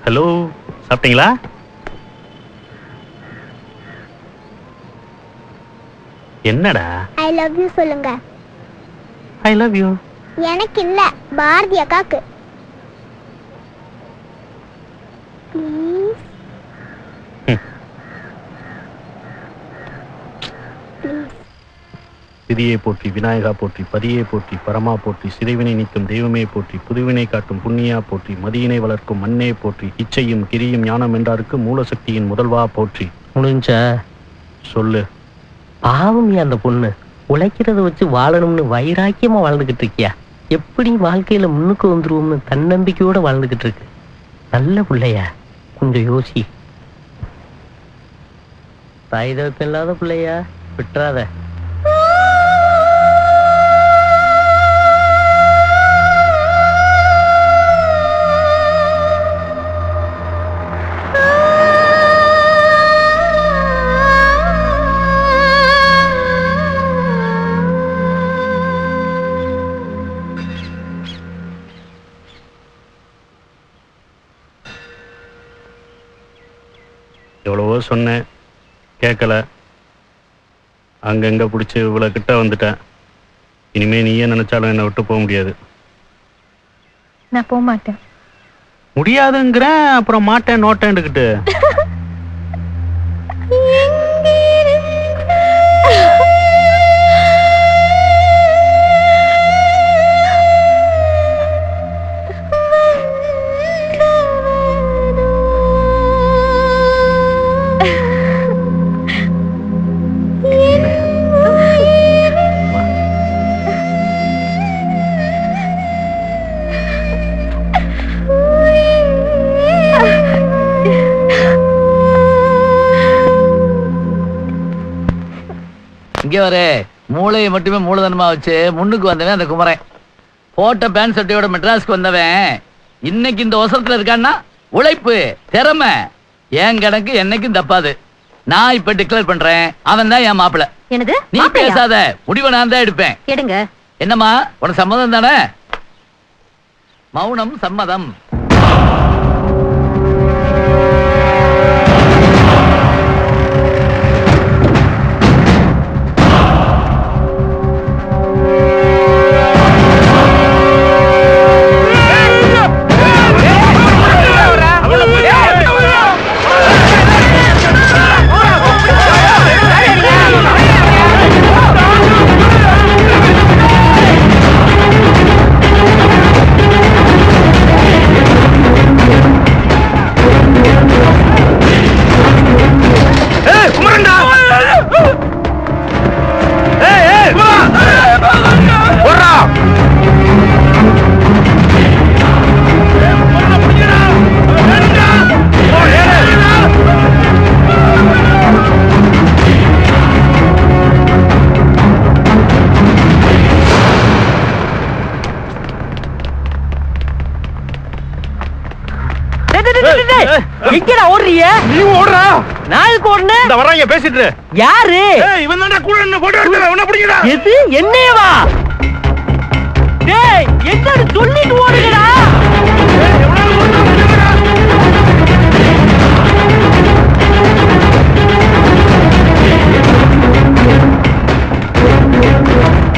Hello, சாப்பிட்டீங்களா? என்னடா? I love you சொல்லுங்க. I love you. எனக்கு இல்ல, பாரதி அக்காக்கு. Please please. சிறியை போற்றி, விநாயகா போற்றி, பதியை போற்றி, பரமா போற்றி, சிறைவினை நீக்கும் தெய்வமே போற்றி, புதுவினை காட்டும் புண்ணியா போற்றி, மதியினை வளர்க்கும் மண்ணே போற்றி, இச்சையும் கிரியும் ஞானம் என்றாருக்கு மூலசக்தியின் முதல்வா போற்றி. முடிஞ்ச சொல்லு. பாவம் அந்த பொண்ணு உழைக்கிறத வச்சு வாழணும்னு வைராக்கியமா வாழ்ந்துகிட்டு இருக்கியா? எப்படி வாழ்க்கையில முன்னுக்கு வந்துருவோம்னு தன்னம்பிக்கையோட வாழ்ந்துகிட்டு இருக்கு. நல்ல பிள்ளையா, கொஞ்சம் யோசி. தாய் தகப்பன் இல்லாத பிள்ளையா, விட்டுறாத. எவ்வளவோ சொன்னேன், கேட்கல. அங்கங்க பிடிச்சி இவ்வளோ கிட்ட வந்துட்டேன். இனிமே நீயே நினைச்சாலும் என்னை விட்டு போக முடியாது. நான் போக மாட்டேன். முடியாதுங்கிறேன், அப்புறம் மாட்டேன் நோட்டேன்னுக்கிட்டு. இங்கே வர மூளையை மட்டுமே மூலதனமா வச்சு முன்னுக்கு வந்தவன் அந்த குமரன். போட்ட பேண்ட் சட்டையோட மெட்ராஸ்க்கு வந்தவன் இன்னைக்கு இந்த அவசரத்துல இருக்கான்னா உழைப்பு திறமை என் கணக்கு என்னைக்கும் தப்பாது. நான் இப்ப டிக்ளேர் பண்றேன், அவன் தான் என் மாப்பிள்ள. என்னது? நீ பேசாத, முடிவை நான் தான் எடுப்பேன். எடுங்க. என்னம்மா உனக்கு சம்மதம் தானே? மௌனம் சம்மதம். எங்கடா ஓடுறிய? நீ ஓடுறா. நான் எதுக்கு ஓடுனேன்? இந்த வராங்க பேசிட்டு. யாரு? இவன் தான்டா கூட என்ன போட்டு எடுக்கற. உன்ன பிடிக்கடா. எது? என்னையவா? டேய், என்னன்னு சொல்லிட்டு ஓடுங்கடா.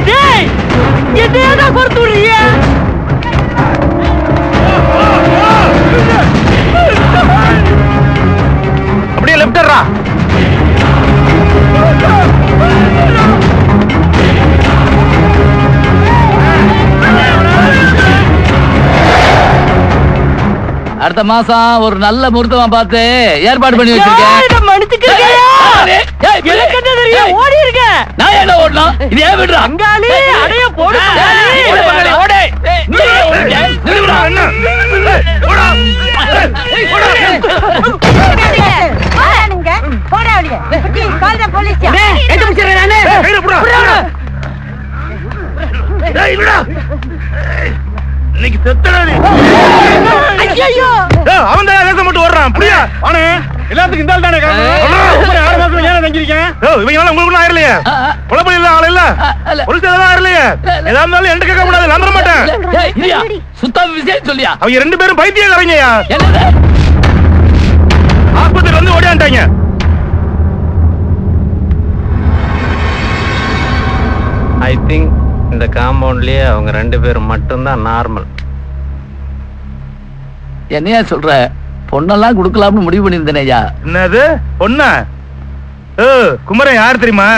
டேய், என்னடா கொடுத்துறீங்க? அப்படியே லெஃப்ட்ரா. அடுத்த மாசம் ஒரு நல்ல முகூர்த்தமா பார்த்து ஏற்பாடு பண்ணி வச்சிருக்கேன். ஓடி இருக்க. நான் என்ன ஓடணும்? இது ஏன் விடுறா? அங்காளி அடைய போடு. இன்னைக்கு செத்தனே. ஐயோ, அவன் தான் வேஷம் போட்டு ஓடுறான். புரியா? ஆனே எல்லாத்துக்கும் இந்த ஆள் தானே காரணம். 6 மாசம் ஏன் தங்கிருக்கேன்? இவங்க உங்களுக்கு ஆயிரலையே. குழப்பம் இல்ல, ஆள் இல்ல, ஒரு சில ஆயிரலையே. ஏதா இருந்தாலும் என்கிட்ட கேட்க கூடாது, நான் தர மாட்டேன். சுத்தம் விஷயம் சொல்லியா? அவங்க 2 பேரும் பைத்தியக்காரங்கயா. என்னது? ஆஸ்பத்திரி வந்து ஓடியாண்டாங்க. ஐ திங்க் இந்த காம்பவுண்ட்லயே அவங்க 2 பேரும் மட்டும்தான் நார்மல். என்னையா சொல்ற? பொண்ணெல்லாம் கொடுக்கலாம்னு முடிவு பண்ணியிருந்தேனையா. என்னது பொண்ணா? குமரன் யார் தெரியுமா?